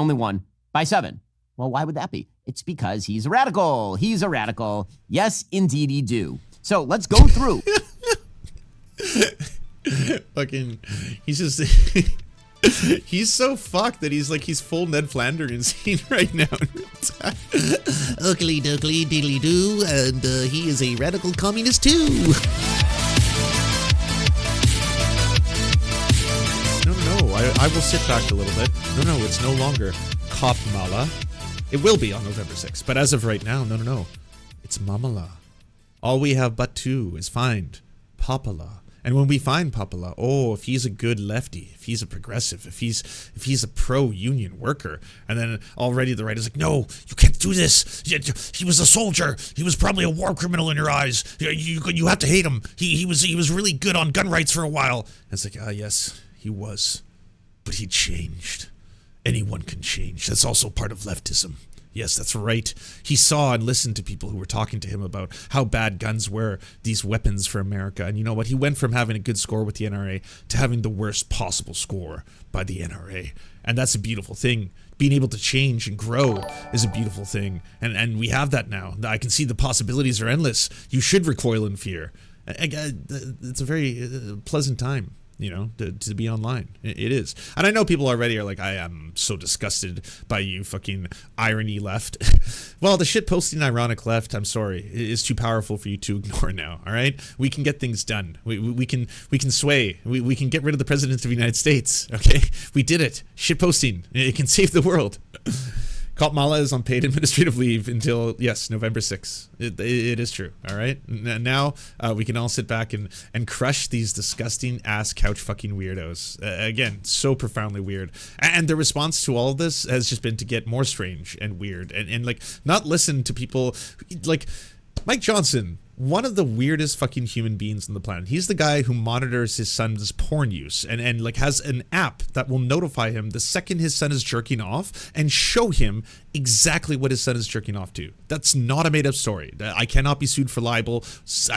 only won by 7. Well, why would that be? It's because he's a radical. He's a radical. Yes, indeed he do. So let's go through. Fucking, he's just, he's so fucked that he's full Ned Flanders scene right now. Oakley dokley diddly doo, and he is a radical communist too. No, I will sit back a little bit. No, it's no longer Kop Mala. It will be on November 6th, but as of right now, no. It's Mamala. All we have but to is find Papala. And when we find Papala, oh, if he's a good lefty, if he's a progressive, if he's a pro-union worker, and then already the right is like, no, you can't do this. He was a soldier. He was probably a war criminal in your eyes. You have to hate him. He was really good on gun rights for a while. And it's like, yes, he was, but he changed. Anyone can change. That's also part of leftism. Yes, that's right. He saw and listened to people who were talking to him about how bad guns were, these weapons for America. And you know what? He went from having a good score with the NRA to having the worst possible score by the NRA. And that's a beautiful thing. Being able to change and grow is a beautiful thing. And we have that now. I can see the possibilities are endless. You should recoil in fear. It's a very pleasant time, you know, to be online. It is. And I know people already are like, I am so disgusted by you fucking irony left. Well, the shit posting ironic left, I'm sorry, is too powerful for you to ignore now, all right? We can get things done. We can sway. We can get rid of the president of the United States, okay? We did it. Shit posting. It can save the world. Kop Mala is on paid administrative leave until, yes, November 6th. It is true, all right? Now we can all sit back and crush these disgusting ass couch fucking weirdos. Again, so profoundly weird. And the response to all of this has just been to get more strange and weird and like not listen to people like Mike Johnson. One of the weirdest fucking human beings on the planet. He's the guy who monitors his son's porn use and like has an app that will notify him the second his son is jerking off and show him exactly what his son is jerking off to. That's not a made up story. I cannot be sued for libel.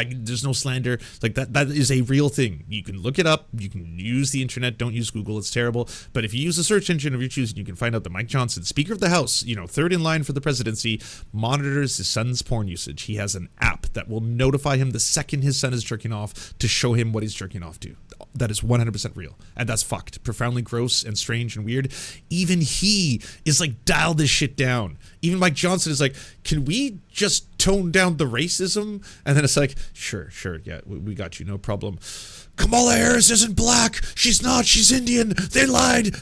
There's no slander. Like that is a real thing. You can look it up. You can use the internet. Don't use Google. It's terrible. But if you use a search engine of your choosing, you can find out that Mike Johnson, Speaker of the House, you know, third in line for the presidency, monitors his son's porn usage. He has an app that will notify him the second his son is jerking off to show him what he's jerking off to. That is 100% real. And that's fucked. Profoundly gross and strange and weird. Even he is like, dial this shit down. Even Mike Johnson is like, can we just tone down the racism? And then it's like, sure, yeah, we got you, no problem. Kamala Harris isn't black. She's not. She's Indian. They lied.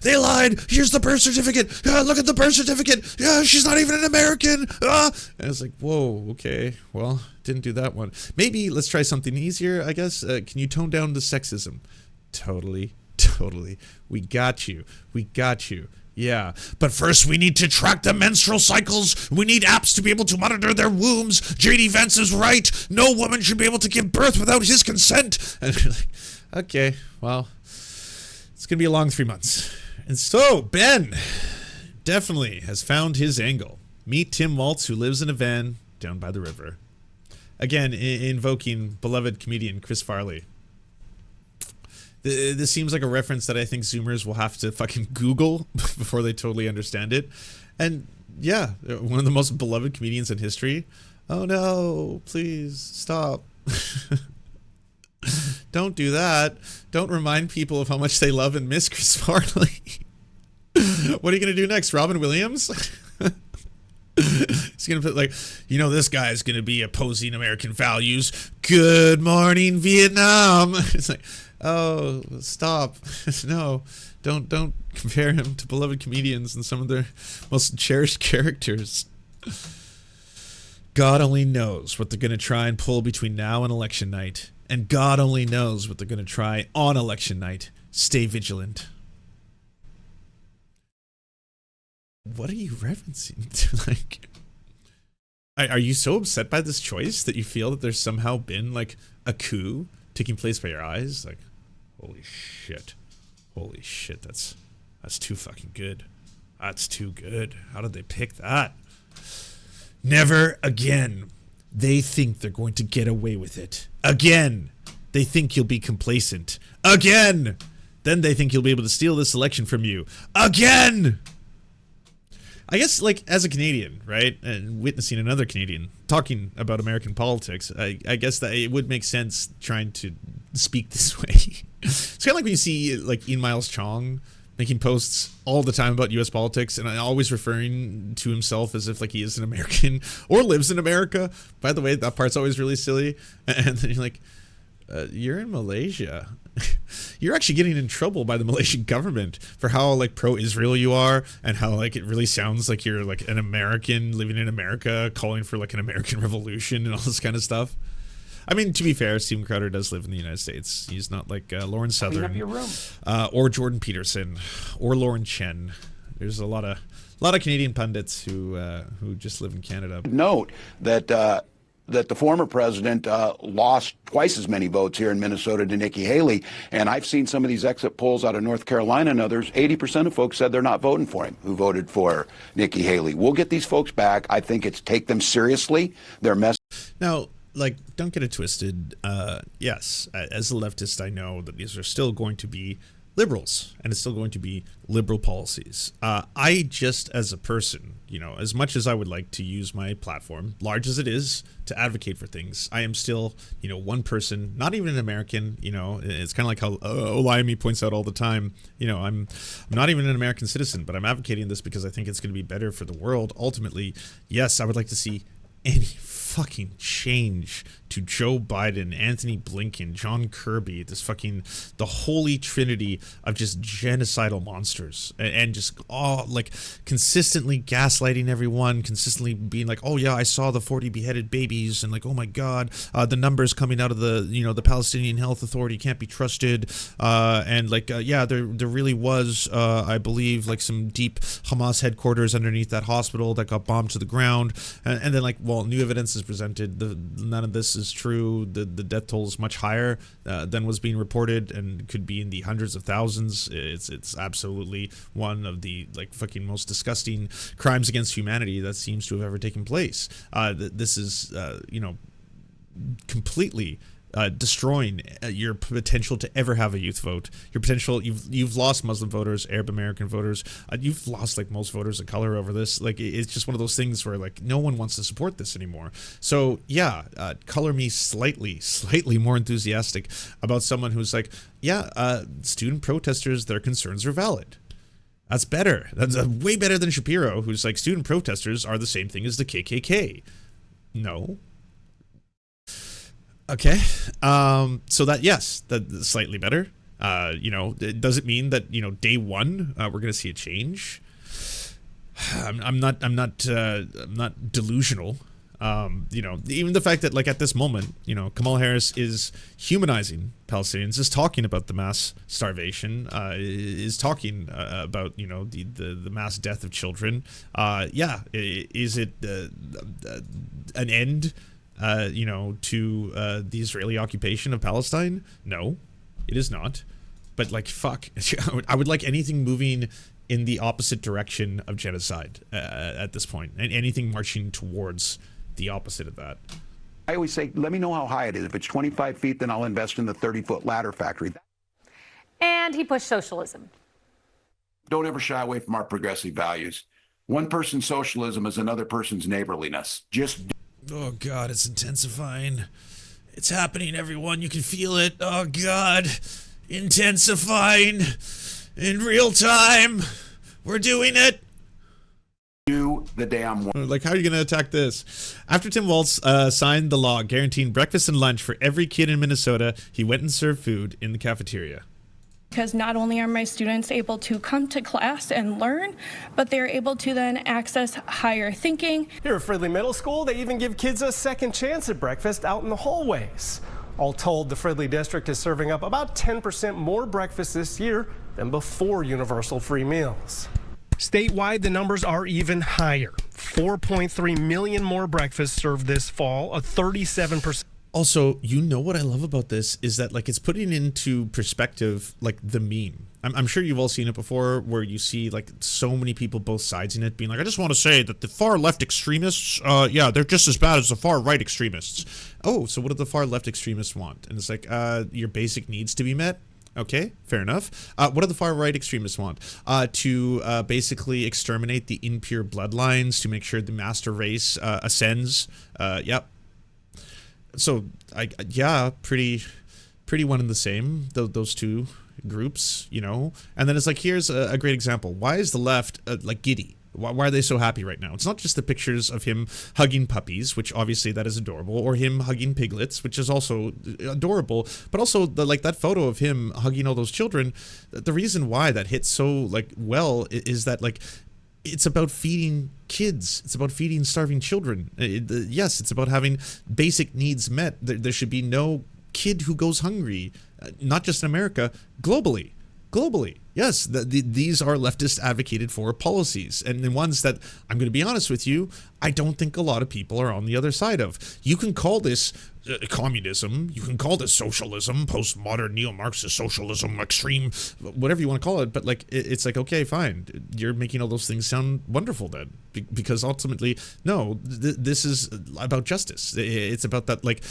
Here's the birth certificate. Look at the birth certificate. She's not even an American. And it's like, whoa, okay. Well, didn't do that one. Maybe let's try something easier, I guess. Can you tone down the sexism? Totally. We got you. Yeah, but first we need to track the menstrual cycles. We need apps to be able to monitor their wombs. JD Vance is right. No woman should be able to give birth without his consent. And you're like, okay, well, it's going to be a long 3 months. And so Ben definitely has found his angle. Meet Tim Walz, who lives in a van down by the river. Again, invoking beloved comedian Chris Farley. This seems like a reference that I think Zoomers will have to fucking Google before they totally understand it. And yeah, one of the most beloved comedians in history. Oh no, please stop. Don't do that. Don't remind people of how much they love and miss Chris Farley. What are you going to do next? Robin Williams? He's going to put like, you know, this guy's going to be opposing American values. Good morning, Vietnam. It's like, oh, stop. No, don't compare him to beloved comedians and some of their most cherished characters. God only knows what they're going to try and pull between now and election night. And God only knows what they're going to try on election night. Stay vigilant. What are you referencing to? Like, are you so upset by this choice that you feel that there's somehow been like a coup taking place by your eyes? Like, holy shit, that's too fucking good. That's too good. How did they pick that? Never again. They think they're going to get away with it. Again. They think you'll be complacent. Again. Then they think you'll be able to steal this election from you. Again. I guess, like, as a Canadian, right, and witnessing another Canadian talking about American politics, I guess that it would make sense trying to speak this way. It's kind of like when you see, like, Ian Miles Chong making posts all the time about U.S. politics, and always referring to himself as if, like, he is an American or lives in America. By the way, that part's always really silly. And then you're like, you're in Malaysia. You're actually getting in trouble by the Malaysian government for how, like, pro-Israel you are, and how, like, it really sounds like you're, like, an American living in America calling for, like, an American revolution and all this kind of stuff. I mean, to be fair, Steven Crowder does live in the United States. He's not like Lauren Southern or Jordan Peterson or Lauren Chen. There's a lot of Canadian pundits who just live in Canada. Note that that the former president lost twice as many votes here in Minnesota to Nikki Haley. And I've seen some of these exit polls out of North Carolina and others. 80% of folks said they're not voting for him who voted for Nikki Haley. We'll get these folks back. I think it's take them seriously. Their message. Now, like, don't get it twisted. Yes, as a leftist, I know that these are still going to be liberals, and it's still going to be liberal policies. I just, as a person, you know, as much as I would like to use my platform, large as it is, to advocate for things, I am still, you know, one person, not even an American. You know, it's kind of like how Olayemi points out all the time. You know, I'm not even an American citizen, but I'm advocating this because I think it's going to be better for the world. Ultimately, yes, I would like to see any fucking change to Joe Biden, Anthony Blinken, John Kirby, the holy trinity of just genocidal monsters, and just like consistently gaslighting everyone, consistently being like, oh yeah, I saw the 40 beheaded babies, and like, oh my god, the numbers coming out of the Palestinian Health Authority can't be trusted, and like yeah, there really was I believe like some deep Hamas headquarters underneath that hospital that got bombed to the ground, and then like, well, new evidence is presented, none of this is true, the death toll is much higher than was being reported, and could be in the hundreds of thousands. It's absolutely one of the like fucking most disgusting crimes against humanity that seems to have ever taken place. This is completely destroying your potential to ever have a youth vote. Your potential, you've lost Muslim voters, Arab American voters, you've lost like most voters of color over this. Like, it's just one of those things where like no one wants to support this anymore. So yeah, color me slightly more enthusiastic about someone who's like, yeah, student protesters, their concerns are valid. That's better. That's way better than Shapiro, who's like, student protesters are the same thing as the KKK. No. Okay, so that, yes, that's slightly better. Does it mean that, day one, we're going to see a change? I'm not delusional. Even the fact that, like, at this moment, Kamala Harris is humanizing Palestinians, is talking about the mass starvation, is talking about, the mass death of children. Is it an end to the Israeli occupation of Palestine? No, it is not. But like, fuck, I would like anything moving in the opposite direction of genocide at this point, and anything marching towards the opposite of that. I always say, let me know how high it is. If it's 25 feet, then I'll invest in the 30-foot ladder factory. And he pushed socialism. Don't ever shy away from our progressive values. One person's socialism is another person's neighborliness. Oh God, it's intensifying. It's happening, everyone. You can feel it. Oh God, intensifying in real time. We're doing it. Do the damn work. Like, how are you going to attack this? After Tim Walz signed the law guaranteeing breakfast and lunch for every kid in Minnesota, he went and served food in the cafeteria. Because not only are my students able to come to class and learn, but they're able to then access higher thinking. Here at Fridley Middle School, they even give kids a second chance at breakfast out in the hallways. All told, the Fridley district is serving up about 10% more breakfast this year than before universal free meals. Statewide, the numbers are even higher. 4.3 million more breakfasts served this fall, a 37%. Also, what I love about this is that, like, it's putting into perspective, like, the meme. I'm sure you've all seen it before, where you see, like, so many people both sides in it being like, I just want to say that the far left extremists, they're just as bad as the far right extremists. Oh, so what do the far left extremists want? And it's like, your basic needs to be met? Okay, fair enough. What do the far-right extremists want? To basically exterminate the impure bloodlines, to make sure the master race ascends. Yep. So, yeah, pretty one and the same, those two groups, you know? And then it's like, here's a great example. Why is the left, like, giddy? Why are they so happy right now? It's not just the pictures of him hugging puppies, which obviously that is adorable, or him hugging piglets, which is also adorable, but also that photo of him hugging all those children. The reason why that hits so like well is that like it's about feeding kids. It's about feeding starving children. Yes, it's about having basic needs met. There should be no kid who goes hungry, not just in America, globally. Yes, these are leftist advocated for policies, and the ones that, I'm going to be honest with you, I don't think a lot of people are on the other side of. You can call this communism, you can call this socialism, postmodern neo-Marxist socialism, extreme, whatever you want to call it, but like it's like, okay, fine, you're making all those things sound wonderful then, because ultimately, no, this is about justice. It's about that, like,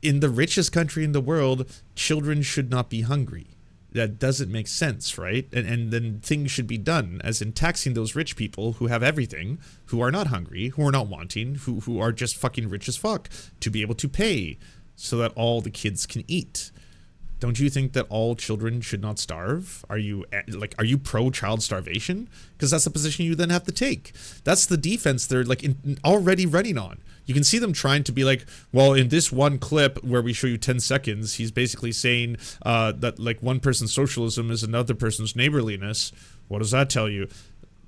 in the richest country in the world, children should not be hungry. That doesn't make sense, right? And then things should be done, as in taxing those rich people who have everything, who are not hungry, who are not wanting, who are just fucking rich as fuck, to be able to pay so that all the kids can eat. Don't you think that all children should not starve? Are you pro-child starvation? Because that's the position you then have to take. That's the defense they're like already running on. You can see them trying to be like, well, in this one clip where we show you 10 seconds, he's basically saying that like one person's socialism is another person's neighborliness. What does that tell you?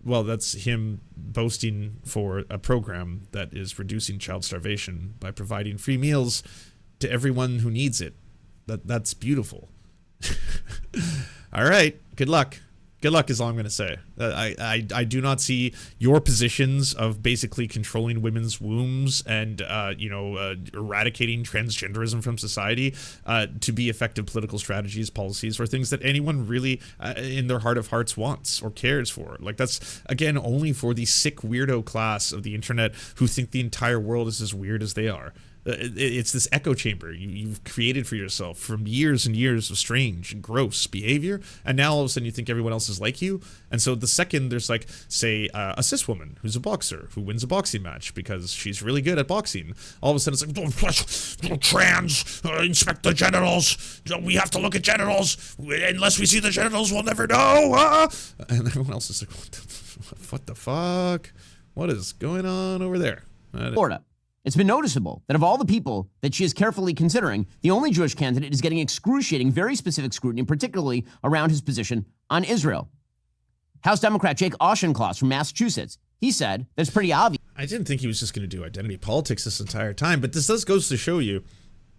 Well, that's him boasting for a program that is reducing child starvation by providing free meals to everyone who needs it. That's beautiful. All right, good luck. Good luck is all I'm going to say. I do not see your positions of basically controlling women's wombs and, eradicating transgenderism from society to be effective political strategies, policies, or things that anyone really in their heart of hearts wants or cares for. Like, that's, again, only for the sick weirdo class of the internet who think the entire world is as weird as they are. It's this echo chamber you've created for yourself from years and years of strange and gross behavior, and now all of a sudden you think everyone else is like you. And so the second there's like, say, a cis woman who's a boxer who wins a boxing match because she's really good at boxing, all of a sudden it's like, trans, inspect the genitals, we have to look at genitals, unless we see the genitals we'll never know. And everyone else is like, what the fuck? What is going on over there? Florida. It's been noticeable that of all the people that she is carefully considering, the only Jewish candidate is getting excruciating, very specific scrutiny, particularly around his position on Israel. House Democrat Jake Auchincloss from Massachusetts, he said that's pretty obvious. I didn't think he was just going to do identity politics this entire time, but this does goes to show you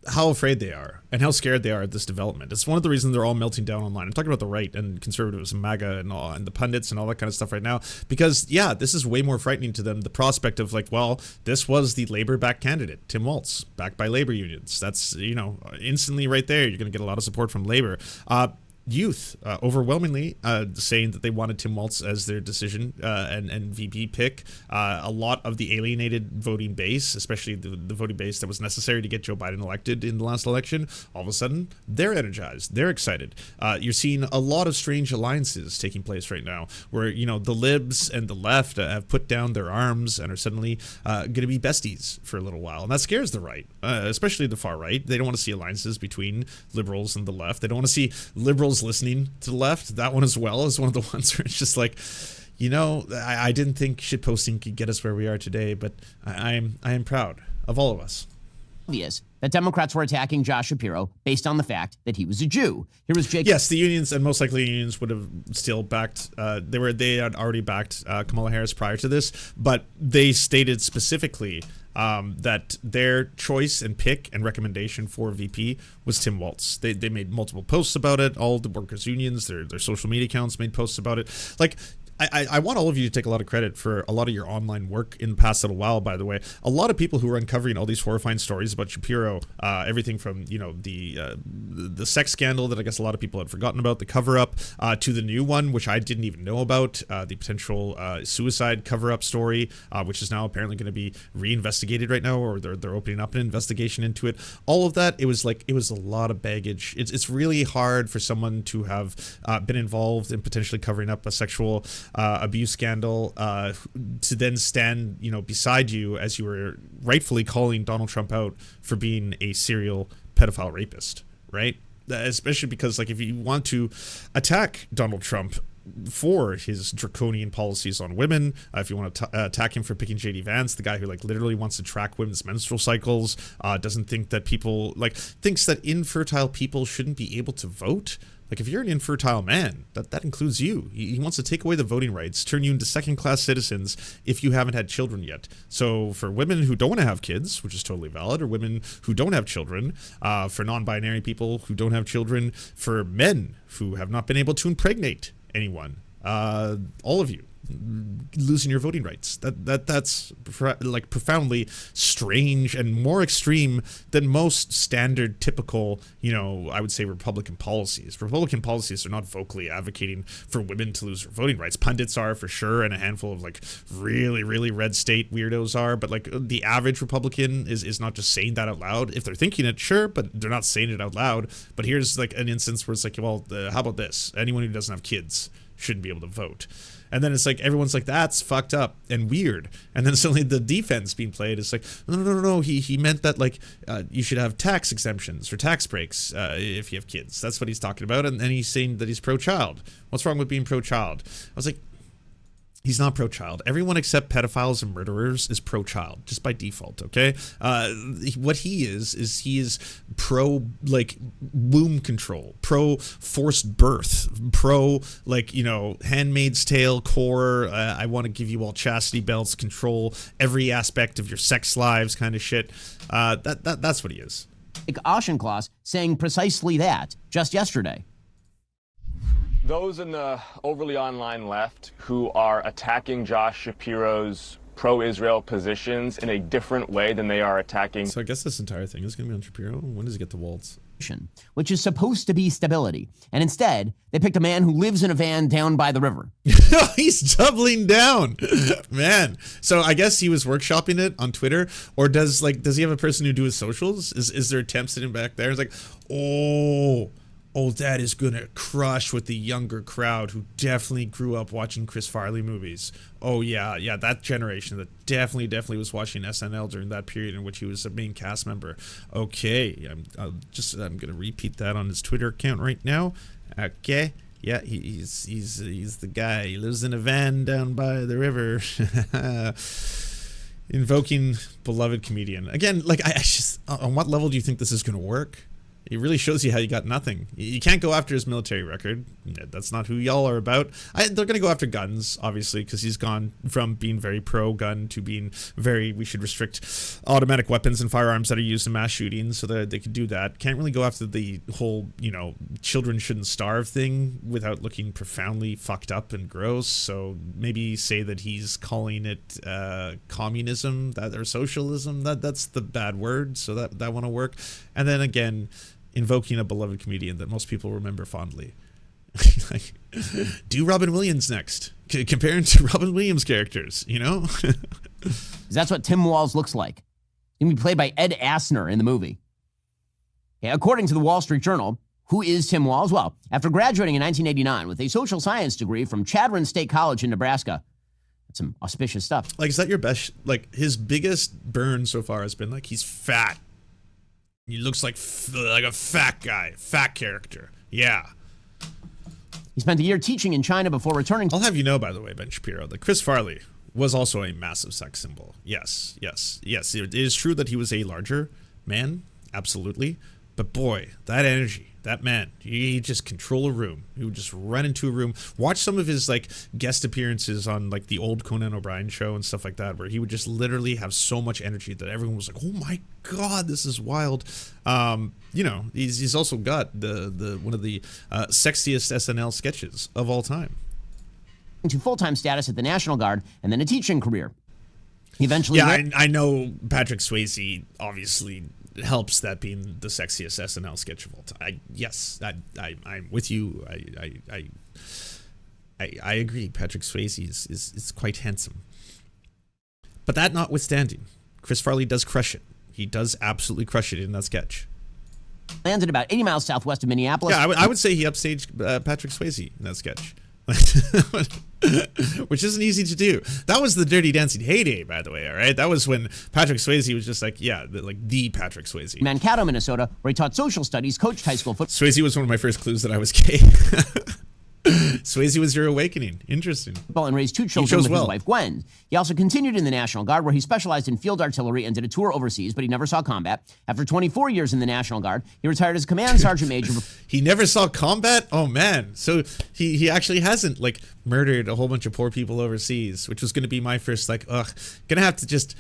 how afraid they are and how scared they are at this development. It's one of the reasons they're all melting down online. I'm talking about the right and conservatives and MAGA and all, and the pundits and all that kind of stuff right now, because yeah, this is way more frightening to them. The prospect of like, well, this was the labor-backed candidate, Tim Walz, backed by labor unions. That's, instantly right there, you're going to get a lot of support from labor. Youth overwhelmingly saying that they wanted Tim Walz as their decision and VP pick. A lot of the alienated voting base, especially the voting base that was necessary to get Joe Biden elected in the last election, all of a sudden they're energized, they're excited. You're seeing a lot of strange alliances taking place right now where the libs and the left have put down their arms and are suddenly going to be besties for a little while, and that scares the right, especially the far right. They don't want to see alliances between liberals and the left. They don't want to see liberals listening to the left. That one as well is one of the ones where it's just like, I didn't think shitposting could get us where we are today, but I am proud of all of us. Obvious that Democrats were attacking Josh Shapiro based on the fact that he was a Jew. Here was Jake. Yes, the unions, and most likely unions would have still backed. They had already backed Kamala Harris prior to this, but they stated specifically that their choice and pick and recommendation for VP was Tim Walz. They made multiple posts about it. All the workers' unions, their social media accounts made posts about it. Like, I want all of you to take a lot of credit for a lot of your online work in the past little while, by the way. A lot of people who are uncovering all these horrifying stories about Shapiro, everything from, you know, the sex scandal that I guess a lot of people had forgotten about, the cover-up, to the new one, which I didn't even know about, the potential suicide cover-up story, which is now apparently going to be reinvestigated right now, or they're opening up an investigation into it. All of that, it was a lot of baggage. It's really hard for someone to have been involved in potentially covering up a sexual abuse scandal, to then stand, you know, beside you as you were rightfully calling Donald Trump out for being a serial pedophile rapist, right? Especially because, like, if you want to attack Donald Trump for his draconian policies on women, if you want to attack him for picking JD Vance, the guy who, like, literally wants to track women's menstrual cycles, doesn't think that people, like, thinks that infertile people shouldn't be able to vote. Like, if you're an infertile man, that includes you. He wants to take away the voting rights, turn you into second-class citizens if you haven't had children yet. So for women who don't want to have kids, which is totally valid, or women who don't have children, for non-binary people who don't have children, for men who have not been able to impregnate anyone, all of you losing your voting rights. That's like profoundly strange and more extreme than most standard, typical, you know, I would say Republican policies. Republican policies are not vocally advocating for women to lose their voting rights. Pundits are, for sure, and a handful of, like, really, really red state weirdos are, but, like, the average Republican is not just saying that out loud. If they're thinking it, sure, but they're not saying it out loud. But here's, like, an instance where it's like, well, how about this? Anyone who doesn't have kids shouldn't be able to vote. And then it's like, everyone's like, that's fucked up and weird. And then suddenly the defense being played is like, no. He meant that, like, you should have tax exemptions or tax breaks if you have kids. That's what he's talking about. And then he's saying that he's pro-child. What's wrong with being pro-child? I was like, he's not pro-child. Everyone except pedophiles and murderers is pro-child, just by default, okay? What he is pro, like, womb control, pro forced birth, pro, like, you know, Handmaid's Tale core, I want to give you all chastity belts, control every aspect of your sex lives kind of shit. That's what he is. Auchincloss saying precisely that just yesterday. Those in the overly online left who are attacking Josh Shapiro's pro-Israel positions in a different way than they are attacking. So I guess this entire thing is going to be on Shapiro. When does he get to Walz? Which is supposed to be stability. And instead, they picked a man who lives in a van down by the river. He's doubling down, man. So I guess he was workshopping it on Twitter, or does he have a person who do his socials? Is there a temp sitting back there? It's like, oh, that is gonna crush with the younger crowd who definitely grew up watching Chris Farley movies. Oh yeah, that generation that definitely was watching SNL during that period in which he was a main cast member. Okay, I'm gonna repeat that on his Twitter account right now. Okay, yeah, he's the guy. He lives in a van down by the river. Invoking beloved comedian again. Like, I just, on what level do you think this is gonna work? It really shows you how you got nothing. You can't go after his military record. That's not who y'all are about. They're going to go after guns, obviously, because he's gone from being very pro-gun to being very, we should restrict automatic weapons and firearms that are used in mass shootings so that they could do that. Can't really go after the whole, you know, children shouldn't starve thing without looking profoundly fucked up and gross. So maybe say that he's calling it communism or socialism. That's the bad word, so that won't work. And then again, invoking a beloved comedian that most people remember fondly. Like, do Robin Williams next. Compare him to Robin Williams characters, you know? That's what Tim Walz looks like. He's going to be played by Ed Asner in the movie. Okay, according to the Wall Street Journal, who is Tim Walz? Well, after graduating in 1989 with a social science degree from Chadron State College in Nebraska, that's some auspicious stuff. Like, is that your best? Like, his biggest burn so far has been, like, he's fat. He looks like a fat guy, fat character. Yeah. He spent a year teaching in China before returning. I'll have you know, by the way, Ben Shapiro, that Chris Farley was also a massive sex symbol. Yes. It is true that he was a larger man, absolutely. But boy, that energy, that man, he just control a room. He would just run into a room. Watch some of his, like, guest appearances on, like, the old Conan O'Brien show and stuff like that, where he would just literally have so much energy that everyone was like, oh my God, this is wild. You know, he's also got the one of the sexiest SNL sketches of all time. to full-time status at the National Guard and then a teaching career. He eventually... Yeah, I know Patrick Swayze obviously helps that being the sexiest SNL sketch of all time. I'm with you. I agree. Patrick Swayze is quite handsome. But that notwithstanding, Chris Farley does crush it. He does absolutely crush it in that sketch. Landed about 80 miles southwest of Minneapolis. Yeah, I would say he upstaged Patrick Swayze in that sketch. Which isn't easy to do. That was the Dirty Dancing heyday, by the way, all right? That was when Patrick Swayze was just like, the Patrick Swayze. Mankato, Minnesota, where he taught social studies, coached high school football. Swayze was one of my first clues that I was gay. Swayze was your awakening. Interesting. And raised 2 children with his wife, Gwen. He also continued in the National Guard, where he specialized in field artillery and did a tour overseas, but he never saw combat. After 24 years in the National Guard, he retired as a command sergeant major. He never saw combat? Oh, man. So he actually hasn't, murdered a whole bunch of poor people overseas, which was going to be my first, gonna have to just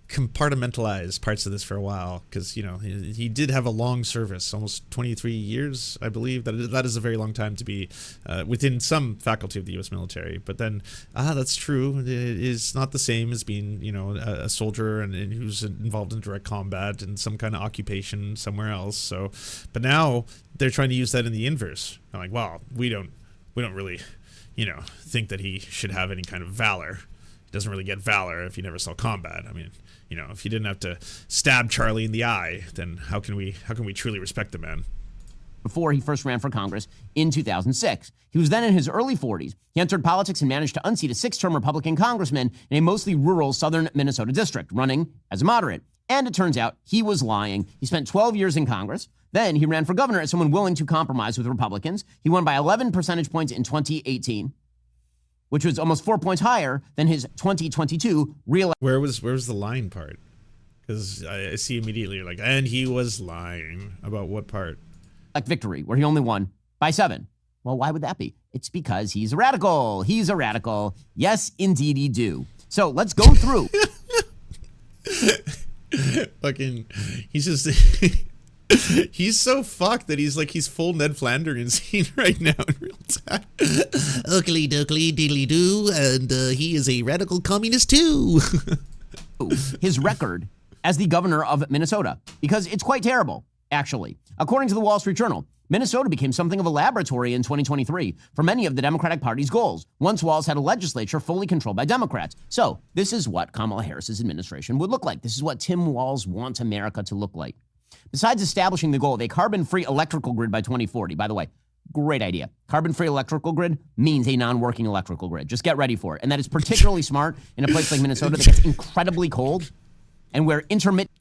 compartmentalize parts of this for a while, because he did have a long service, almost 23 years, I believe. That is a very long time to be within some faculty of the U.S. military. But then that's true, it is not the same as being a soldier and who's involved in direct combat and some kind of occupation somewhere else. So but now they're trying to use that in the inverse. I'm like, well, we don't really think that he should have any kind of valor. He doesn't really get valor if he never saw combat. I mean, if he didn't have to stab Charlie in the eye, then how can we truly respect the man? Before he first ran for Congress in 2006. He was then in his early 40s. He entered politics and managed to unseat a 6-term Republican congressman in a mostly rural southern Minnesota district, running as a moderate. And it turns out he was lying. He spent 12 years in Congress. Then he ran for governor as someone willing to compromise with Republicans. He won by 11 percentage points in 2018. Which was almost 4 points higher than his 2022 real. Where was the lying part? Because I see immediately and he was lying about what part? Victory, where he only won by 7. Well, why would that be? It's because he's a radical. He's a radical. Yes, indeed he do. So let's go through. He's just... He's so fucked that he's full Ned Flanders right now in real time. Oakley dokley diddly doo, and he is a radical communist too. His record as the governor of Minnesota, because it's quite terrible, actually. According to the Wall Street Journal, Minnesota became something of a laboratory in 2023 for many of the Democratic Party's goals. Once Walz had a legislature fully controlled by Democrats. So this is what Kamala Harris's administration would look like. This is what Tim Walz wants America to look like. Besides establishing the goal of a carbon-free electrical grid by 2040, by the way, great idea. Carbon-free electrical grid means a non-working electrical grid. Just get ready for it. And that is particularly smart in a place like Minnesota that gets incredibly cold and where intermittent...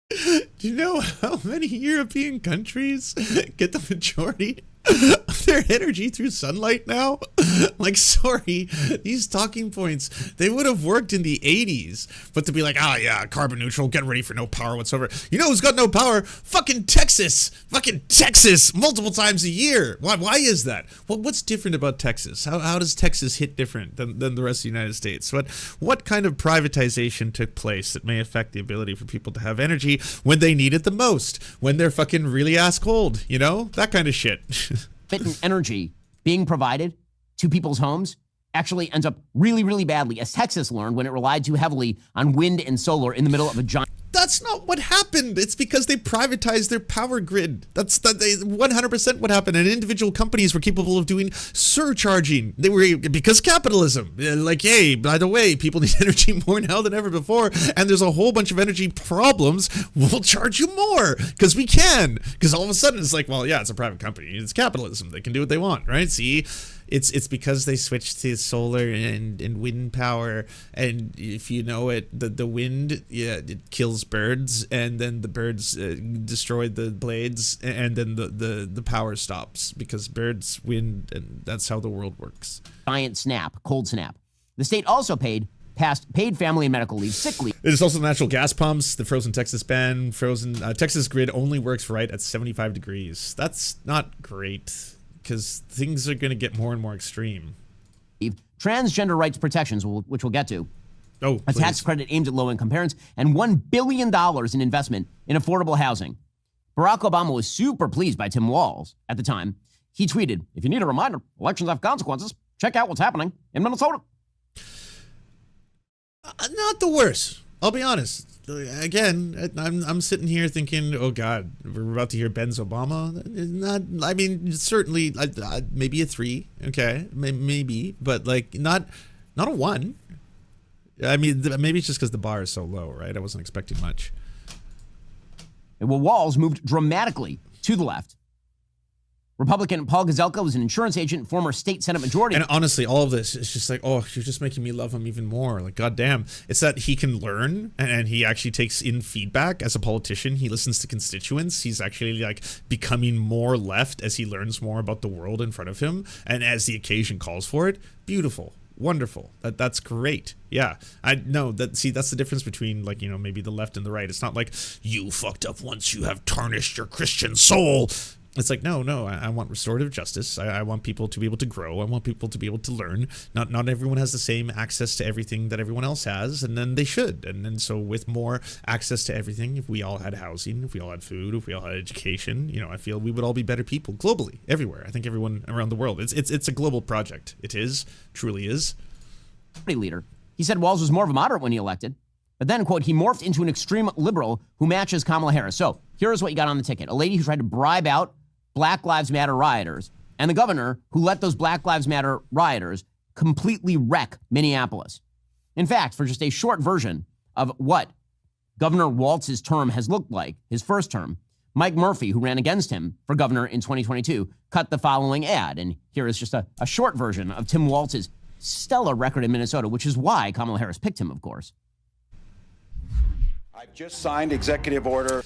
Do you know how many European countries get the majority of their energy through sunlight now? Sorry, these talking points, they would have worked in the 80s, but to be like, carbon neutral, get ready for no power whatsoever. You know who's got no power? Fucking Texas, multiple times a year. Why is that? Well, what's different about Texas? How does Texas hit different than the rest of the United States? What kind of privatization took place that may affect the ability for people to have energy when they need it the most, when they're fucking really ass cold, that kind of shit. Energy being provided to people's homes actually ends up really, really badly, as Texas learned when it relied too heavily on wind and solar in the middle of a giant... That's not what happened. It's because they privatized their power grid. That's 100% what happened. And individual companies were capable of doing surcharging. Because capitalism. Hey, by the way, people need energy more now than ever before. And there's a whole bunch of energy problems. We'll charge you more because we can. Because all of a sudden it's it's a private company. It's capitalism. They can do what they want, right? See? It's because they switched to solar and wind power, and if you know it, the wind, it kills birds, and then the birds destroy the blades, and then the power stops because birds, wind, and that's how the world works. Giant snap, cold snap. The state also paid family and medical leave, sick leave. There's also natural gas pumps, the frozen Texas ban. Texas grid only works right at 75 degrees. That's not great, because things are going to get more and more extreme. Transgender rights protections, which we'll get to. Oh, a tax credit aimed at low-income parents, and $1 billion in investment in affordable housing. Barack Obama was super pleased by Tim Walz at the time. He tweeted, "If you need a reminder, elections have consequences. Check out what's happening in Minnesota. Not the worst. I'll be honest. Again, I'm sitting here thinking, oh God, we're about to hear Ben's Obama. Not, I mean, certainly maybe a 3, okay, maybe, but like not a 1. I mean, maybe it's just because the bar is so low, right? I wasn't expecting much. Well, Walz moved dramatically to the left. Republican Paul Gazelka was an insurance agent, former state Senate majority. And honestly, all of this is just like, oh, you're just making me love him even more. Like, goddamn. It's that he can learn and he actually takes in feedback as a politician. He listens to constituents. He's actually like becoming more left as he learns more about the world in front of him. And as the occasion calls for it, beautiful. Wonderful. That's great. Yeah. I know that. See, that's the difference between like, you know, maybe the left and the right. It's not like you fucked up once you have tarnished your Christian soul. It's like, no, I want restorative justice. I want people to be able to grow. I want people to be able to learn. Not everyone has the same access to everything that everyone else has, and then they should. And so with more access to everything, if we all had housing, if we all had food, if we all had education, you know, I feel we would all be better people globally, everywhere. I think everyone around the world. It's a global project. It is, truly is. Leader. He said Walz was more of a moderate when he elected. But then, quote, he morphed into an extreme liberal who matches Kamala Harris. So here's what you got on the ticket. A lady who tried to bribe out Black Lives Matter rioters, and the governor who let those Black Lives Matter rioters completely wreck Minneapolis. In fact, for just a short version of what Governor Walz's term has looked like, his first term, Mike Murphy, who ran against him for governor in 2022, cut the following ad. And here is just a short version of Tim Walz's stellar record in Minnesota, which is why Kamala Harris picked him, of course. I've just signed executive order.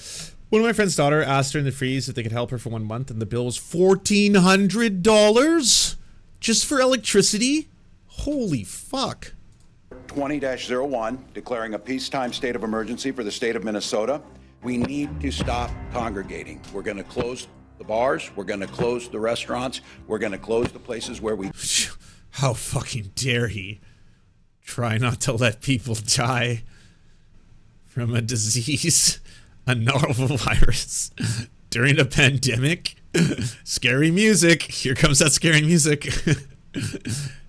One of my friend's daughter asked her in the freeze if they could help her for 1 month, and the bill was $1,400 just for electricity. Holy fuck. 20-01, declaring a peacetime state of emergency for the state of Minnesota. We need to stop congregating. We're going to close the bars. We're going to close the restaurants. We're going to close the places where we... How fucking dare he try not to let people die from a disease, a novel virus, during a pandemic. Scary music. Here comes that scary music.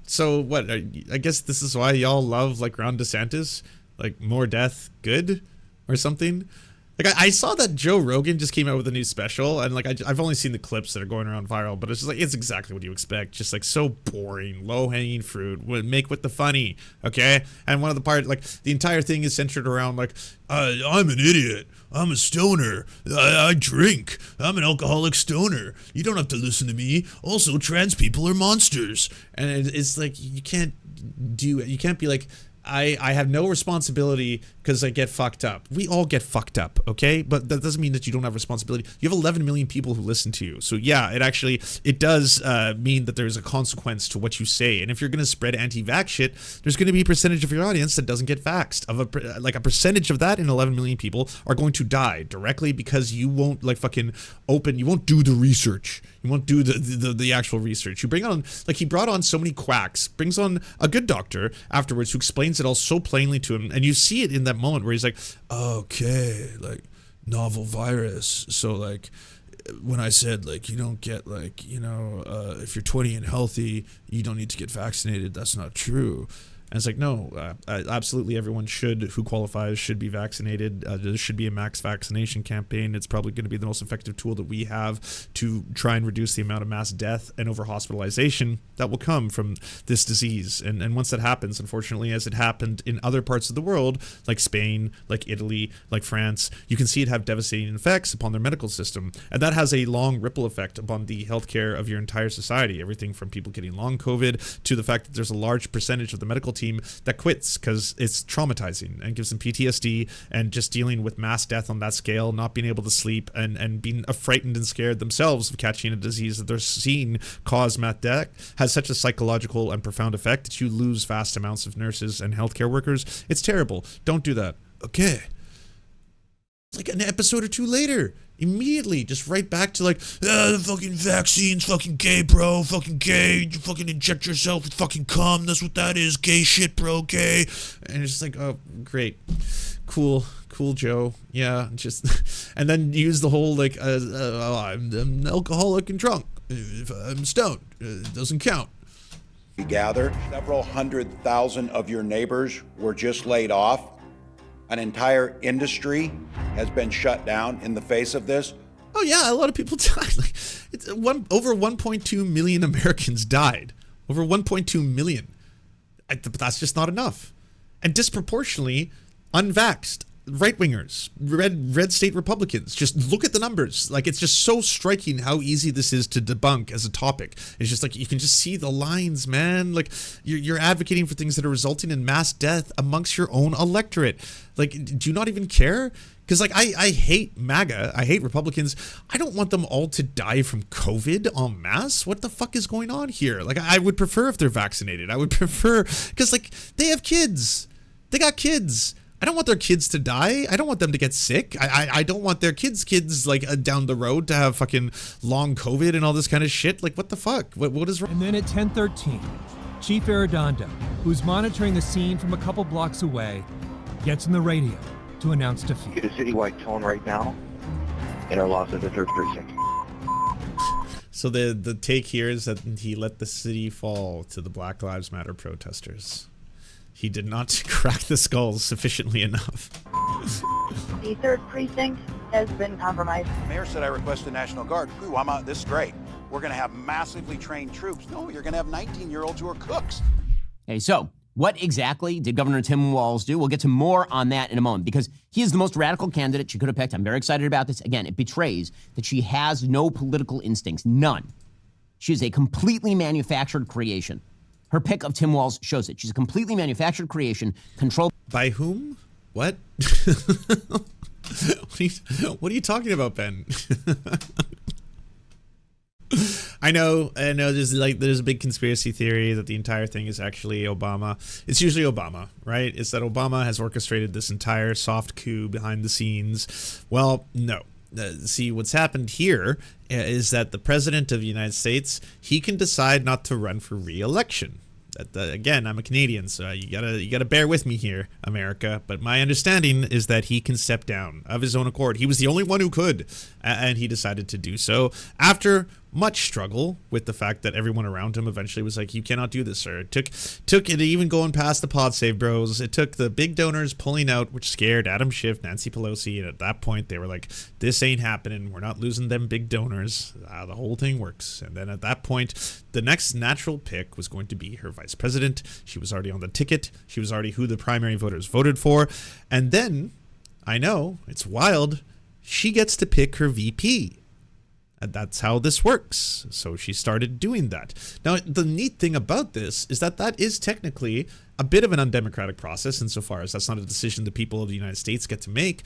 So what? I guess this is why y'all love like Ron DeSantis, like more death, good, or something. Like I saw that Joe Rogan just came out with a new special, and like I've only seen the clips that are going around viral, but it's just like it's exactly what you expect, just like so boring, low-hanging fruit. Make with the funny, okay? And one of the part, like the entire thing is centered around like I'm an idiot, I'm a stoner, I drink, I'm an alcoholic stoner. You don't have to listen to me. Also, trans people are monsters, and it's like you can't be like. I have no responsibility because I get fucked up. We all get fucked up, okay? But that doesn't mean that you don't have responsibility. You have 11 million people who listen to you. So yeah, it does mean that there's a consequence to what you say. And if you're going to spread anti-vax shit, there's going to be a percentage of your audience that doesn't get vaxxed. Like a percentage of that in 11 million people are going to die directly because you won't like fucking you won't do the research. You won't do the actual research. You bring on, like he brought on so many quacks, brings on a good doctor afterwards who explains it all so plainly to him. And you see it in that moment where he's like, okay, like novel virus. So like when I said like, you don't get like, you know, if you're 20 and healthy, you don't need to get vaccinated. That's not true. And it's like, no, absolutely everyone who qualifies should be vaccinated. There should be a max vaccination campaign. It's probably going to be the most effective tool that we have to try and reduce the amount of mass death and over-hospitalization that will come from this disease. And once that happens, unfortunately, as it happened in other parts of the world, like Spain, like Italy, like France, you can see it have devastating effects upon their medical system. And that has a long ripple effect upon the healthcare of your entire society. Everything from people getting long COVID to the fact that there's a large percentage of the medical team that quits because it's traumatizing and gives them PTSD, and just dealing with mass death on that scale, not being able to sleep and being frightened and scared themselves of catching a disease that they're seeing cause mass death has such a psychological and profound effect that you lose vast amounts of nurses and healthcare workers. It's terrible. Don't do that. Okay. Like an episode or two later, immediately just right back to like, the fucking vaccines, fucking gay, bro, fucking gay, you fucking inject yourself with fucking cum, that's what that is, gay shit, bro, gay. And it's just like, oh, great, cool Joe, yeah, just, and then use the whole like, I'm alcoholic and drunk, if I'm stoned, it doesn't count. We gather several 100,000 of your neighbors were just laid off. An entire industry has been shut down in the face of this. Oh yeah, a lot of people died. Like, over 1.2 million Americans died. Over 1.2 million. But that's just not enough. And disproportionately, unvaxxed, right-wingers, red state Republicans. Just look at the numbers. Like, it's just so striking how easy this is to debunk as a topic. It's just like, you can just see the lines, man. Like, you're advocating for things that are resulting in mass death amongst your own electorate. Like, do you not even care? Because, like, I hate MAGA. I hate Republicans. I don't want them all to die from COVID en masse. What the fuck is going on here? Like, I would prefer if they're vaccinated. I would prefer, because, like, they have kids. They got kids. I don't want their kids to die. I don't want them to get sick. I don't want their kids like down the road to have fucking long COVID and all this kind of shit. Like, what the fuck? What is wrong? And then at 10:13, Chief Arredondo, who's monitoring the scene from a couple blocks away, gets on the radio to announce defeat. Get a citywide tone right now in our loss of the 3rd precinct. So the take here is that he let the city fall to the Black Lives Matter protesters. He did not crack the skulls sufficiently enough. The 3rd precinct has been compromised. The mayor said, I request the National Guard. Ooh, I'm out. This is great. We're going to have massively trained troops. No, you're going to have 19-year-olds who are cooks. Okay, so what exactly did Governor Tim Walz do? We'll get to more on that in a moment because he is the most radical candidate she could have picked. I'm very excited about this. Again, it betrays that she has no political instincts, none. She is a completely manufactured creation. Her pick of Tim Walz shows it. She's a completely manufactured creation controlled by whom? What? What are you talking about, Ben? I know there's a big conspiracy theory that the entire thing is actually Obama. It's usually Obama, right? It's that Obama has orchestrated this entire soft coup behind the scenes. Well, no. See, what's happened here is that the president of the United States, he can decide not to run for re-election. Again, I'm a Canadian, so you gotta bear with me here, America. But my understanding is that he can step down of his own accord. He was the only one who could, and he decided to do so after much struggle with the fact that everyone around him eventually was like, you cannot do this, sir. It took it even going past the pod save bros. It took the big donors pulling out, which scared Adam Schiff, Nancy Pelosi, and at that point they were like, this ain't happening. We're not losing them big donors. The whole thing works. And then at that point, the next natural pick was going to be her vice president. She was already on the ticket. She was already who the primary voters voted for. And then, I know, it's wild, she gets to pick her VP. And that's how this works. So she started doing that. Now, the neat thing about this is that is technically a bit of an undemocratic process insofar as that's not a decision the people of the United States get to make.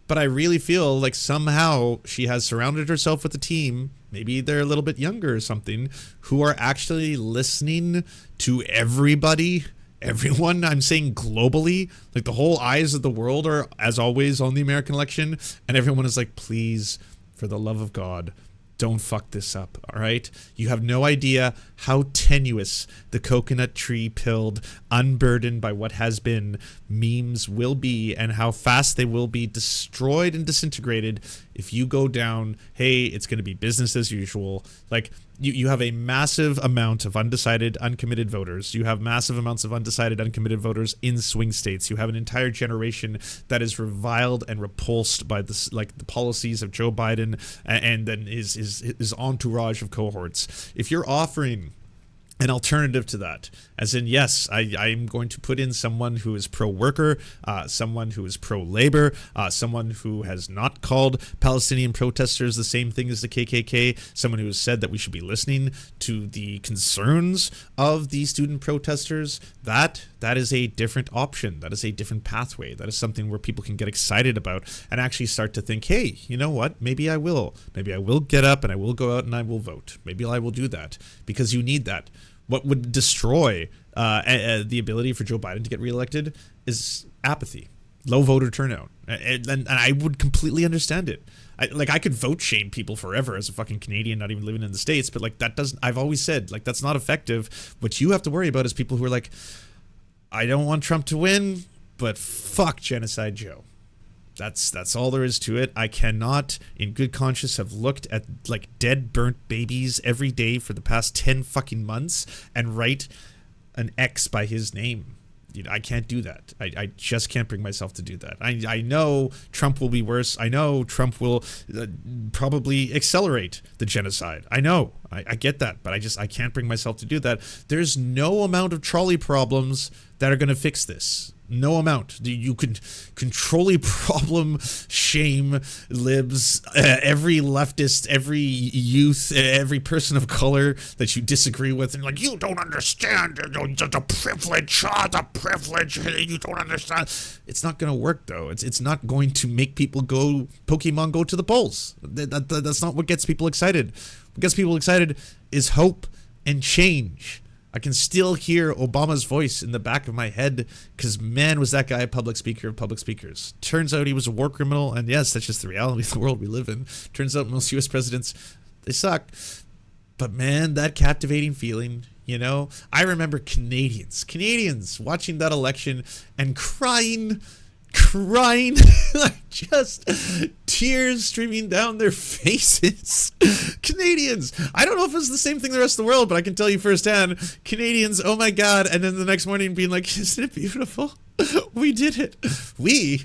But I really feel like somehow she has surrounded herself with a team, maybe they're a little bit younger or something, who are actually listening to everybody. Everyone, I'm saying globally, like the whole eyes of the world are, as always, on the American election. And everyone is like, please, for the love of God, don't fuck this up, all right? You have no idea how tenuous the coconut tree pilled, unburdened by what has been memes will be and how fast they will be destroyed and disintegrated if you go down, hey, it's going to be business as usual. Like, you have a massive amount of undecided, uncommitted voters. You have massive amounts of undecided, uncommitted voters in swing states. You have an entire generation that is reviled and repulsed by this, like the policies of Joe Biden and then his entourage of cohorts. If you're offering an alternative to that, as in, yes, I'm going to put in someone who is pro-worker, someone who is pro-labor, someone who has not called Palestinian protesters the same thing as the KKK, someone who has said that we should be listening to the concerns of the student protesters. That is a different option. That is a different pathway. That is something where people can get excited about and actually start to think, hey, you know what? Maybe I will. Maybe I will get up and I will go out and I will vote. Maybe I will do that because you need that. What would destroy the ability for Joe Biden to get reelected is apathy, low voter turnout. And I would completely understand it. I could vote shame people forever as a fucking Canadian, not even living in the States. But like that doesn't, I've always said, like, that's not effective. What you have to worry about is people who are like, I don't want Trump to win, but fuck Genocide Joe. That's all there is to it. I cannot, in good conscience, have looked at like dead, burnt babies every day for the past 10 fucking months and write an X by his name. You know, I can't do that. I just can't bring myself to do that. I know Trump will be worse. I know Trump will probably accelerate the genocide. I know. I get that, but I can't bring myself to do that. There's no amount of trolley problems that are going to fix this. No amount. You can trolley problem shame libs, every leftist, every youth, every person of color that you disagree with, and like, you don't understand, the privilege, the privilege, you don't understand. It's not going to work, though. It's not going to make people Pokemon go to the polls. That's not what gets people excited. What gets people excited is hope and change. I can still hear Obama's voice in the back of my head because, man, was that guy a public speaker of public speakers. Turns out he was a war criminal, and yes, that's just the reality of the world we live in. Turns out most U.S. presidents, they suck. But, man, that captivating feeling, you know? I remember Canadians watching that election and crying, like just tears streaming down their faces. Canadians, I don't know if it's the same thing the rest of the world, but I can tell you firsthand, Canadians, oh my God, and then the next morning being like, isn't it beautiful? We did it. We.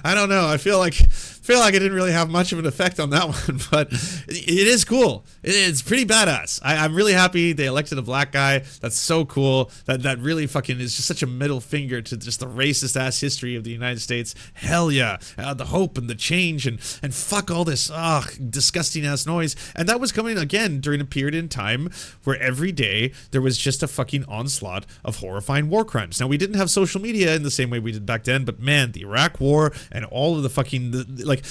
I don't know. I feel like it didn't really have much of an effect on that one, but it is cool. It's pretty badass. I'm really happy they elected a black guy. That's so cool. That really fucking is just such a middle finger to just the racist ass history of the United States. Hell yeah. The hope and the change and fuck all this disgusting ass noise. And that was coming again during a period in time where every day there was just a fucking onslaught of horrifying war crimes. Now, we didn't have social media in the same way we did back then, but man, the Iraq War and all of the fucking like,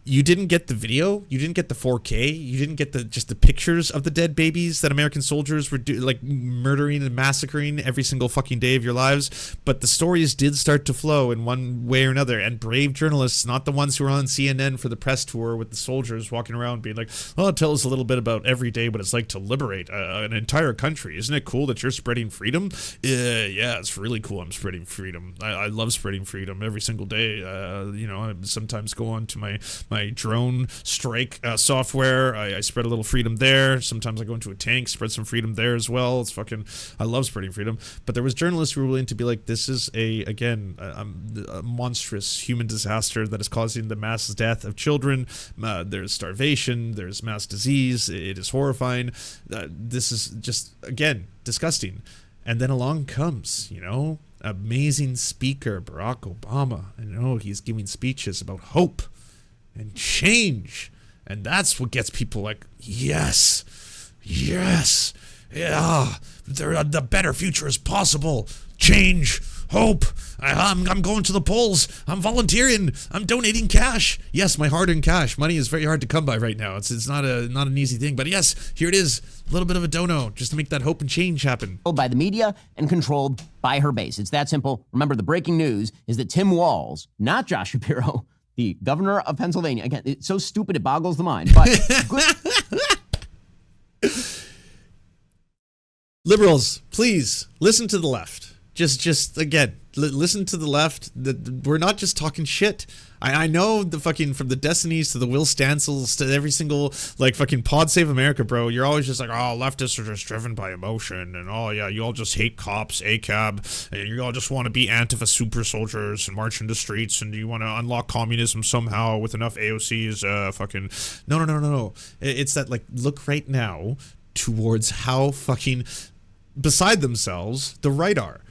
you didn't get the video, you didn't get the 4K, you didn't get just the pictures of the dead babies that American soldiers were murdering and massacring every single fucking day of your lives, but the stories did start to flow in one way or another, and brave journalists, not the ones who were on CNN for the press tour with the soldiers walking around being like, oh, tell us a little bit about every day what it's like to liberate an entire country. Isn't it cool that you're spreading freedom? Yeah, it's really cool. I'm spreading freedom. I love spreading freedom every single day. You know, I sometimes go on to my drone strike software. I spread a little freedom there. Sometimes I go into a tank, spread some freedom there as well. It's fucking, I love spreading freedom. But there was journalists who were willing to be like, this is a monstrous human disaster that is causing the mass death of children. There's starvation. There's mass disease. It is horrifying. This is just, again, disgusting. And then along comes, you know, amazing speaker Barack Obama. And you know, he's giving speeches about hope and change, and that's what gets people like, yes, yeah, the better future is possible. Change, hope. I'm going to the polls. I'm volunteering. I'm donating cash. Yes, my hard-earned cash. Money is very hard to come by right now. It's not an easy thing, but yes, here it is. A little bit of a dono just to make that hope and change happen. By the media and controlled by her base. It's that simple. Remember, the breaking news is that Tim Walz, not Josh Shapiro, the governor of Pennsylvania, again, it's so stupid it boggles the mind, but liberals, please listen to the left. Just again, listen to the left. We're not just talking shit. I know the fucking, from the Destinies to the Will Stancils to every single, like, fucking Pod Save America, bro. You're always just like, oh, leftists are just driven by emotion, and oh yeah, you all just hate cops, ACAB, and you all just want to be Antifa super soldiers and march in the streets, and you want to unlock communism somehow with enough AOCs. Fucking no. It's that, like, look right now towards how fucking beside themselves the right are.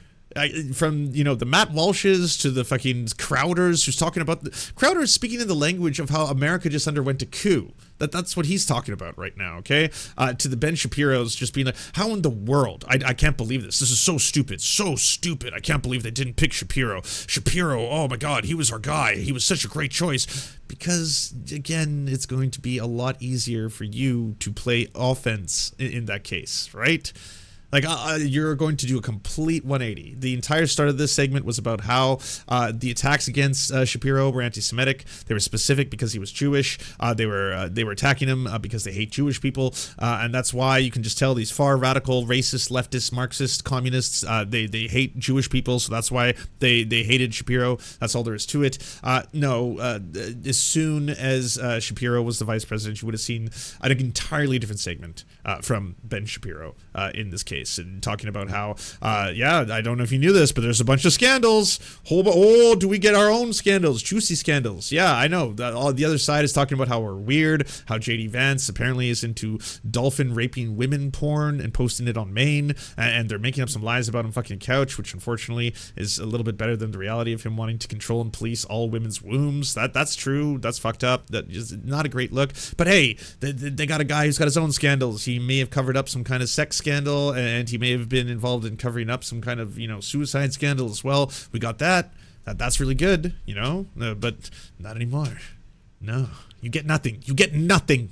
From, you know, the Matt Walshes to the fucking Crowders, who's talking about Crowder's speaking in the language of how America just underwent a coup. That's what he's talking about right now, okay? To the Ben Shapiro's just being like, how in the world? I can't believe this. This is so stupid. I can't believe they didn't pick Shapiro. Shapiro, oh my God, he was our guy. He was such a great choice. Because, again, it's going to be a lot easier for you to play offense in that case, right? Like, you're going to do a complete 180. The entire start of this segment was about how the attacks against Shapiro were anti-Semitic. They were specific because he was Jewish. They were attacking him because they hate Jewish people, and that's why you can just tell these far radical, racist, leftist, Marxist, communists. They hate Jewish people, so that's why they hated Shapiro. That's all there is to it. As soon as Shapiro was the vice president, you would have seen an entirely different segment from Ben Shapiro in this case. place and talking about how, yeah, I don't know if you knew this, but there's a bunch of scandals. Oh, do we get our own scandals? Juicy scandals. Yeah, I know. The other side is talking about how we're weird, how JD Vance apparently is into dolphin raping women porn and posting it on Maine, and they're making up some lies about him fucking couch, which unfortunately is a little bit better than the reality of him wanting to control and police all women's wombs. That's true. That's fucked up. That is not a great look. But hey, they got a guy who's got his own scandals. He may have covered up some kind of sex scandal, and he may have been involved in covering up some kind of, suicide scandal as well. We got that. That's really good, but not anymore. No, you get nothing. You get nothing.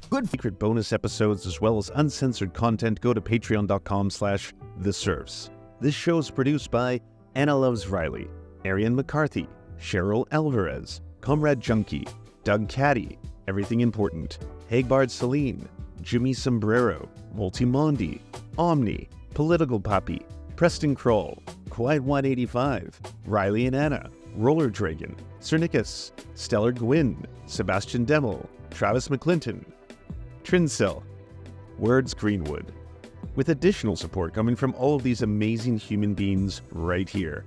Good secret bonus episodes as well as uncensored content, go to patreon.com/The Serfs. This show is produced by Anna Loves Riley, Arian McCarthy, Cheryl Alvarez, Comrade Junkie, Doug Caddy, Everything Important, Hagbard Celine, Jimmy Sombrero, Multimondi, Omni, Political Poppy, Preston Kroll, Quiet 185, Riley and Anna, Roller Dragon, Cernicus, Stellar Gwyn, Sebastian Demel, Travis McClinton, Trincell, Words Greenwood, with additional support coming from all of these amazing human beings right here.